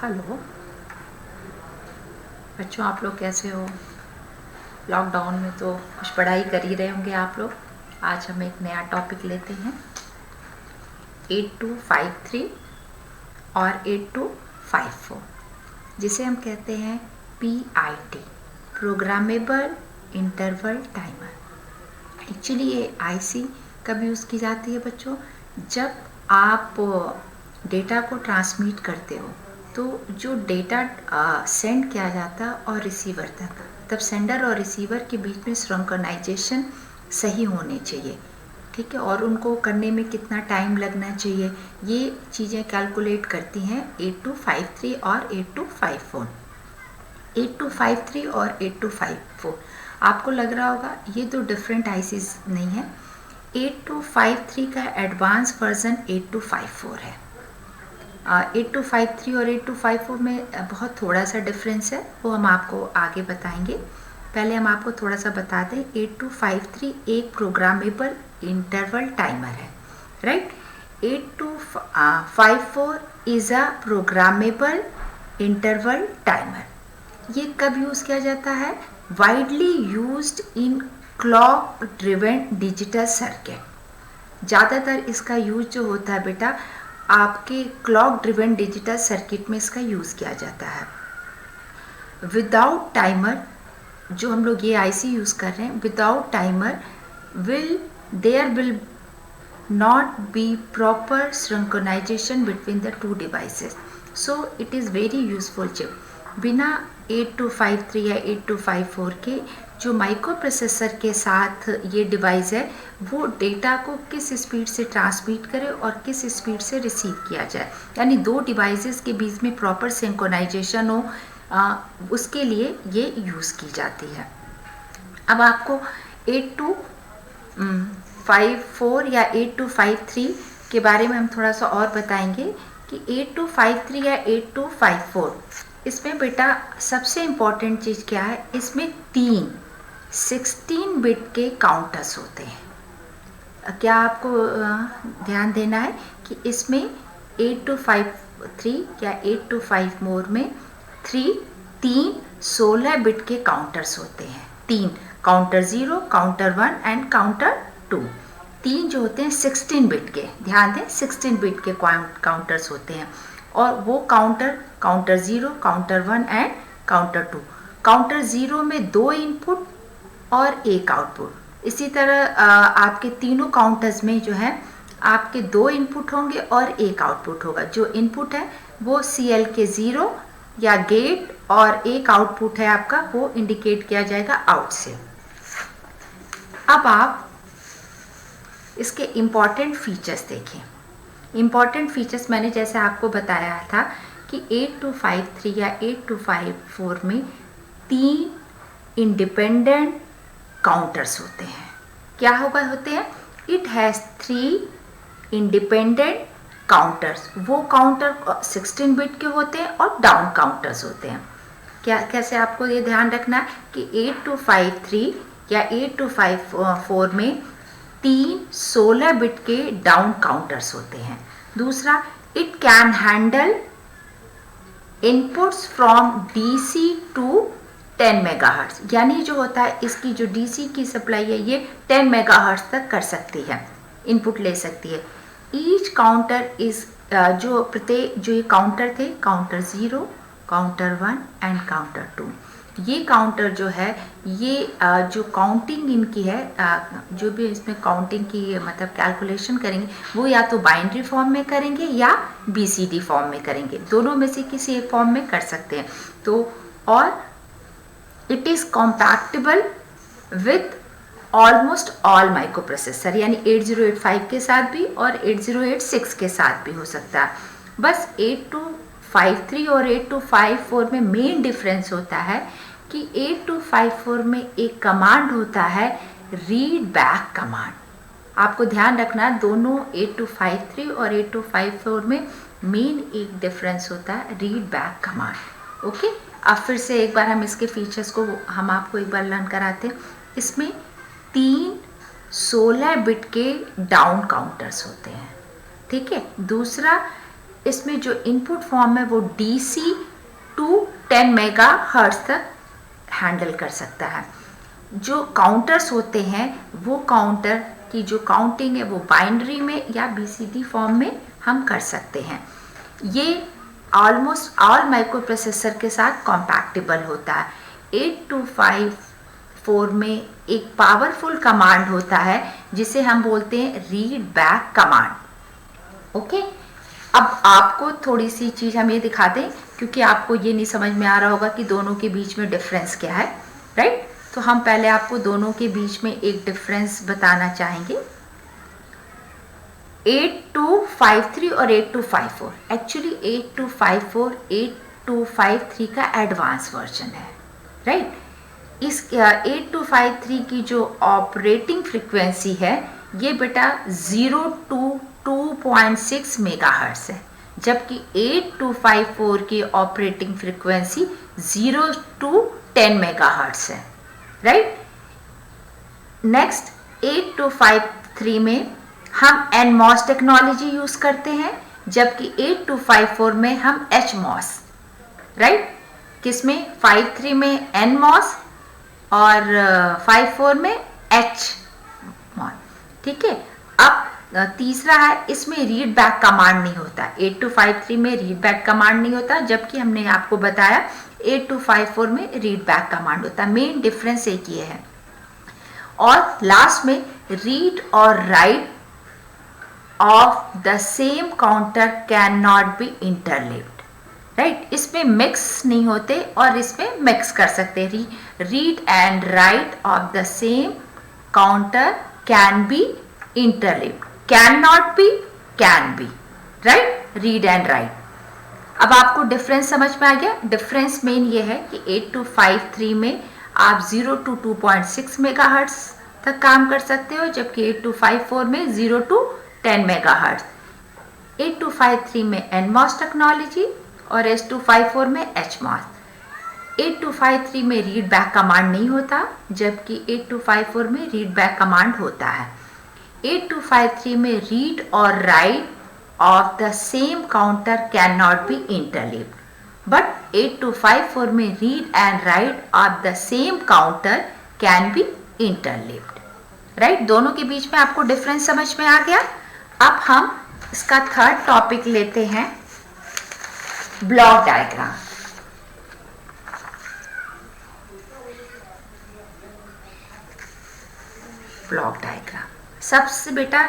Hello बच्चों, आप लोग कैसे हो? लॉकडाउन में तो कुछ पढ़ाई कर ही रहे होंगे आप लोग। आज हम एक नया टॉपिक लेते हैं, 8253 और 8254, जिसे हम कहते हैं PIT, programmable interval timer. Actually ये IC कब यूज़ की जाती है बच्चों? जब आप डेटा को ट्रांसमिट करते हो तो जो डेटा सेंड किया जाता और रिसीवर तक, तब सेंडर और रिसीवर के बीच में सिंक्रोनाइजेशन सही होने चाहिए, ठीक है। और उनको करने में कितना टाइम लगना चाहिए, ये चीज़ें कैलकुलेट करती हैं 8253 और 8254। 8253 और 8254 आपको लग रहा होगा ये दो डिफरेंट ICs नहीं है। 8253 का एडवांस वर्जन 8254 है। 8253 और 8254 में बहुत थोड़ा सा डिफरेंस है, वो हम आपको आगे बताएंगे। पहले हम आपको थोड़ा सा बता दें, 8253 एक प्रोग्रामेबल इंटरवल टाइमर है, right. 8254 is a programmable interval timer. ये कब यूज़ किया जाता है? Widely used in clock driven digital circuit. ज़्यादातर इसका यूज जो होता है बेटा, आपके क्लॉक ड्रिवन डिजिटल सर्किट में इसका यूज़ किया जाता है। विदाउट टाइमर जो हम लोग ये IC यूज़ कर रहे हैं, without timer there will not be proper synchronization between the two devices, so it is very useful chip। बिना 8253 या 8254 के जो माइक्रो प्रोसेसर के साथ ये डिवाइस है, वो डेटा को किस स्पीड से ट्रांसमिट करे और किस स्पीड से रिसीव किया जाए, यानी दो डिवाइसेस के बीच में प्रॉपर सिंक्रोनाइजेशन हो, उसके लिए ये यूज़ की जाती है। अब आपको 8254 या 8253 के बारे में हम थोड़ा सा और बताएंगे कि 8253 या 8254, इसमें बेटा सबसे इम्पॉर्टेंट चीज़ क्या है, इसमें 16 बिट के काउंटर्स होते हैं। क्या आपको ध्यान देना है कि इसमें 8253 या 8254 में तीन 16 बिट के काउंटर्स होते हैं। तीन काउंटर 0, काउंटर 1 एंड काउंटर 2। तीन जो होते हैं 16 बिट के, ध्यान दें 16 बिट के काउंटर्स होते हैं। और वो counter 0, counter 1 and counter 2। Counter 0 में 2 इनपुट और 1 आउटपुट। इसी तरह आपके तीनों काउंटर्स में जो है आपके 2 इनपुट होंगे और 1 आउटपुट होगा। जो इनपुट है वो CL के 0 या गेट, और 1 आउटपुट है आपका, वो इंडिकेट किया जाएगा आउट से। अब आप इसके इम्पॉर्टेंट फीचर्स देखें। इम्पॉर्टेंट फीचर्स मैंने जैसे आपको बताया था कि 8253 या 8254 में 3 इंडिपेंडेंट काउंटर्स होते हैं। क्या होते हैं? It has 3 independent counters. वो काउंटर 16 बिट के होते हैं और डाउन काउंटर्स होते हैं। कैसे आपको ये ध्यान रखना है कि 8253 या 8254 में 3 16 बिट के डाउन काउंटर्स होते हैं। दूसरा, it can handle inputs from DC to 10 megahertz, यानी जो होता है इसकी जो DC की सप्लाई है ये 10 मेगाहर्ट्ज तक कर सकती है, इनपुट ले सकती है। ईच काउंटर इज जो ये काउंटर थे, काउंटर 0, काउंटर 1 एंड काउंटर 2, ये काउंटर जो है ये जो काउंटिंग इनकी है, जो भी इसमें काउंटिंग की मतलब कैलकुलेशन करेंगे, वो या तो बाइनरी फॉर्म में करेंगे या BCD फॉर्म में करेंगे। दोनों में से किसी एक फॉर्म में कर सकते हैं। तो और it is compatible with almost all micro processor, यानी 8085 के साथ भी और 8086 के साथ भी हो सकता है। बस 8253 और 8254 में मेन डिफरेंस होता है कि 8254 में एक कमांड होता है रीड बैक कमांड। आपको ध्यान रखना, दोनों 8253 और 8254 में मेन एक डिफरेंस होता है रीड बैक कमांड। ओके, अब फिर से एक बार हम इसके फीचर्स को हम आपको एक बार लर्न कराते हैं। इसमें 3 16 बिट के डाउन काउंटर्स होते हैं, ठीक है। दूसरा, इसमें जो इनपुट फॉर्म है वो DC टू 10 मेगाहर्ट्ज तक हैंडल कर सकता है। जो काउंटर्स होते हैं वो काउंटर की जो काउंटिंग है वो बाइनरी में या BCD फॉर्म में हम कर सकते हैं। ये ऑलमोस्ट ऑल माइक्रो प्रोसेसर के साथ कॉम्पैक्टेबल होता है। 8254 में एक पावरफुल कमांड होता है जिसे हम बोलते हैं रीड बैक कमांड। ओके, अब आपको थोड़ी सी चीज़ हम ये दिखा दें, क्योंकि आपको ये नहीं समझ में आ रहा होगा कि दोनों के बीच में डिफरेंस क्या है, राइट? तो हम पहले आपको दोनों के बीच में एक डिफरेंस बताना चाहेंगे। 8253 और 8254, एक्चुअली 8254 8253 का एडवांस वर्जन है, राइट? इस 8253 की जो ऑपरेटिंग फ्रीक्वेंसी है ये बेटा 0 to 2.6 मेगाहर्ट्ज है, जबकि 8254 की ऑपरेटिंग फ्रीक्वेंसी 0 to 10 मेगाहर्ट्ज है, राइट? नेक्स्ट 8253 में हम NMOS टेक्नोलॉजी यूज करते हैं, जबकि 8254 में हम HMOS, राइट? किसमें? 53 में NMOS और 54 में HMOS, ठीक है। अब तीसरा है, इसमें रीड बैक कमांड नहीं होता। 8253 में रीड बैक कमांड नहीं होता, जबकि हमने आपको बताया 8254 में रीड बैक कमांड होता है। मेन डिफरेंस एक ये है। और लास्ट में रीड और write of the same counter can not be interleaved, right? इसमें मिक्स नहीं होते और इसमें मिक्स कर सकते। Read and write of the same counter can be interleaved, can not be, can be, right? Read and write. अब आपको difference समझ में आ गया। डिफरेंस मेन ये है कि 8253 में आप 0 to 2.6 मेगाहर्ट्ज तक काम कर सकते हो, जबकि 8254 में 0 to 10 मेगाहर्ट्ज। 8253 में NMOS टेक्नोलॉजी और 8254 में HMOS। 8253 में रीड बैक कमांड नहीं होता, जबकि 8254 में रीड बैक कमांड होता है। 8253 में रीड और right of the same counter cannot be interleaved, but 8254 में read and write of the same counter can be interleaved, right? दोनों के बीच में आपको डिफरेंस समझ में आ गया। अब हम इसका थर्ड टॉपिक लेते हैं, ब्लॉक डायग्राम। ब्लॉक डायग्राम सबसे बेटा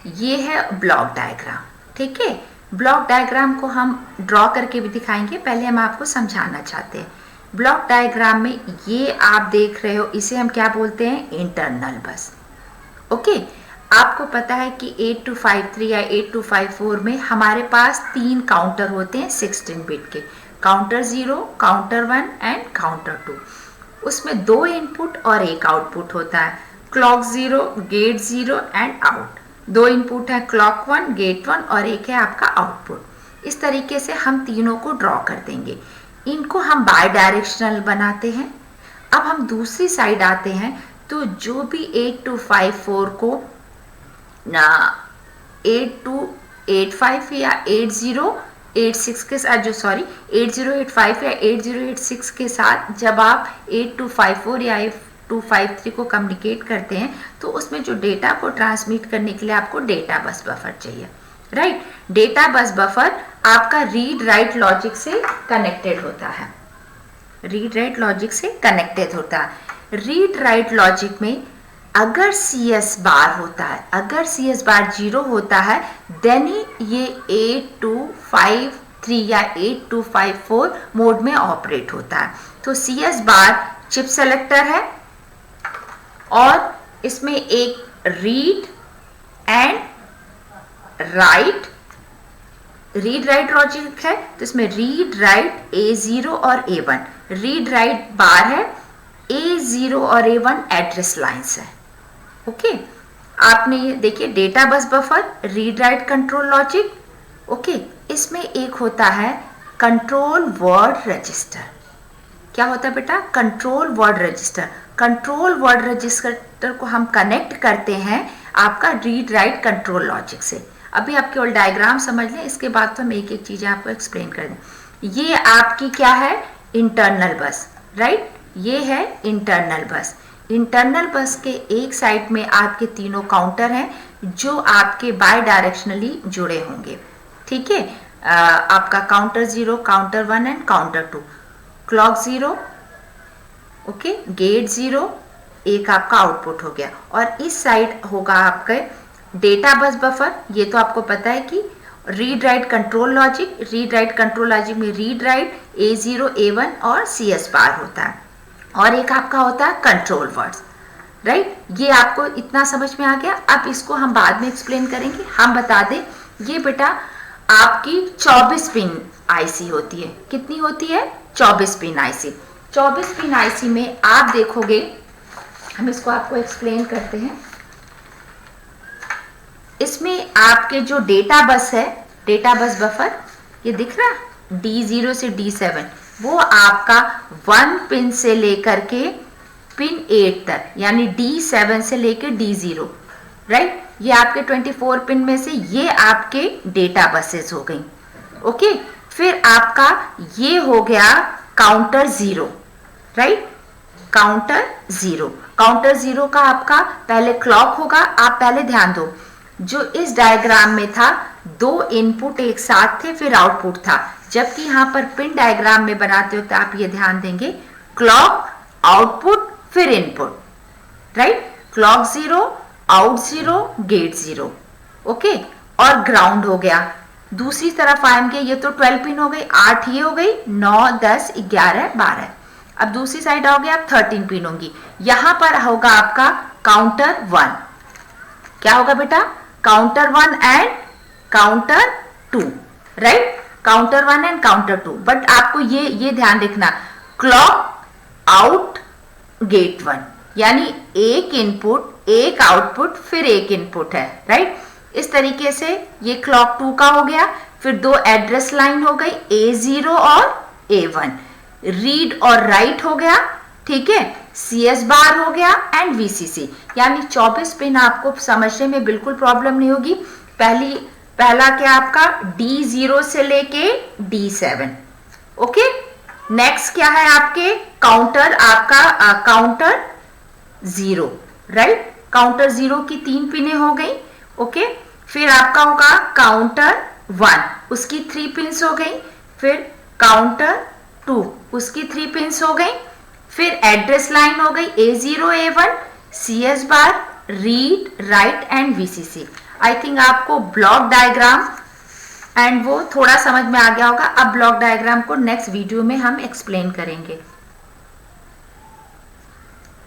ये है ब्लॉक डायग्राम, ठीक है। ब्लॉक डायग्राम को हम ड्रॉ करके भी दिखाएंगे, पहले हम आपको समझाना चाहते हैं। ब्लॉक डायग्राम में ये आप देख रहे हो, इसे हम क्या बोलते हैं? इंटरनल बस, ओके। आपको पता है कि 8253 या 8254 में हमारे पास 3 काउंटर होते हैं 16 बिट के, काउंटर 0, काउंटर 1 एंड काउंटर 2। उसमें 2 इनपुट और 1 आउटपुट होता है, clock 0, gate 0 and out. 2 input है, क्लॉक 1, गेट 1 और 1 है आपका आउटपुट। इस तरीके से हम तीनों को ड्रॉ कर देंगे। इनको हम बाय डायरेक्शनल बनाते हैं। अब हम दूसरी साइड आते हैं, तो जो भी 8254 को 8285 या 8086 के साथ, 8085 या 8086 के साथ जब आप 8254 या 8253 को कम्युनिकेट करते हैं, तो उसमें जो डेटा को ट्रांसमिट करने के लिए आपको डेटा बस बफर चाहिए, राइट? डेटा बस बफर आपका रीड राइट लॉजिक से कनेक्टेड होता है, रीड राइट लॉजिक से कनेक्टेड होता है। रीड राइट लॉजिक में अगर CS बार होता है, अगर CS बार 0 होता है, देन ही ये 8253 या 8254 मोड में ऑपरेट होता है। तो CS बार चिप सेलेक्टर है और इसमें एक read and right, read write logic है, तो इसमें रीड राइट A0 और A1, रीड राइट बार है, A0 और A1 एड्रेस लाइंस है, ओके। आपने ये देखिए data bus buffer, read write control logic, okay. इसमें एक होता है कंट्रोल वर्ड रजिस्टर। क्या होता है बेटा? Control word register. Control word register को हम कनेक्ट करते हैं आपका रीड राइट कंट्रोल लॉजिक से। अभी आप केवल डायग्राम समझ लें, इसके बाद तो हम एक एक चीज़ें आपको एक्सप्लेन कर दें। ये आपकी क्या है, इंटरनल बस, राइट, ये है इंटरनल बस। इंटरनल बस के एक साइड में आपके तीनों काउंटर हैं जो आपके बाय डायरेक्शनली जुड़े होंगे, ठीक है। आपका counter 0, counter 1 and counter 2, clock 0, okay, gate 0, एक आपका आउटपुट हो गया। और इस साइड होगा आपके डेटा बस बफर, ये तो आपको पता है कि read write control logic, read write control logic में रीड राइट A0, A1 और CS बार होता है, और एक आपका होता है कंट्रोल वर्ड्स, राइट। ये आपको इतना समझ में आ गया। अब इसको हम बाद में एक्सप्लेन करेंगे। हम बता दें, ये बेटा आपकी 24 पिन आईसी होती है। कितनी होती है, 24 पिन आईसी। 24 पिन आईसी में आप देखोगे, हम इसको आपको एक्सप्लेन करते हैं। इसमें आपके जो डेटा बस है, डेटा बस बफर, ये दिख रहा D0 से D7, वो आपका 1 पिन से लेकर के पिन 8 तक, यानी D7 से लेकर D0, राइट, ये आपके 24 पिन में से ये आपके डेटा बसेस हो गई, ओके। फिर आपका ये हो गया काउंटर 0, राइट, काउंटर 0। काउंटर 0 का आपका पहले क्लॉक होगा। आप पहले ध्यान दो, जो इस डायग्राम में था 2 इनपुट एक साथ थे, फिर आउटपुट था, जबकि यहाँ पर पिन डायग्राम में बनाते हो तो आप ये ध्यान देंगे, क्लॉक, आउटपुट, फिर input, right, clock 0, out 0, gate 0, okay. और ग्राउंड हो गया। दूसरी तरफ आएंगे, ये तो 12 पिन हो गई, 8 ये हो गई, 9, 10, 11, 12। अब दूसरी साइड आओगे आप, 13 पिन होंगी। यहां पर होगा आपका काउंटर 1। क्या होगा बेटा, counter 1 and counter 2, right, counter 1 and counter 2। But आपको ये ध्यान रखना, क्लॉक, आउट, गेट 1, यानी एक इनपुट, एक आउटपुट, फिर एक इनपुट है, राइट। इस तरीके से ये क्लॉक 2 का हो गया। फिर 2 एड्रेस लाइन हो गई, A0 और A1, रीड और राइट हो गया, ठीक है, CS बार हो गया एंड VCC, यानी 24 पिन आपको समझने में बिल्कुल प्रॉब्लम नहीं होगी। पहला क्या आपका D0 से लेके D7, ओके। नेक्स्ट क्या है आपके काउंटर, आपका काउंटर 0, राइट, काउंटर 0 की 3 पिनें हो गई, ओके। फिर आपका होगा काउंटर 1, उसकी 3 पिन्स हो गई। फिर काउंटर 2, उसकी 3 पिन्स हो गई। फिर एड्रेस लाइन हो गई A0, A1, CS bar, read, right and VCC। I think आपको ब्लॉक डायग्राम एंड वो थोड़ा समझ में आ गया होगा। अब ब्लॉक डायग्राम को नेक्स्ट वीडियो में हम एक्सप्लेन करेंगे।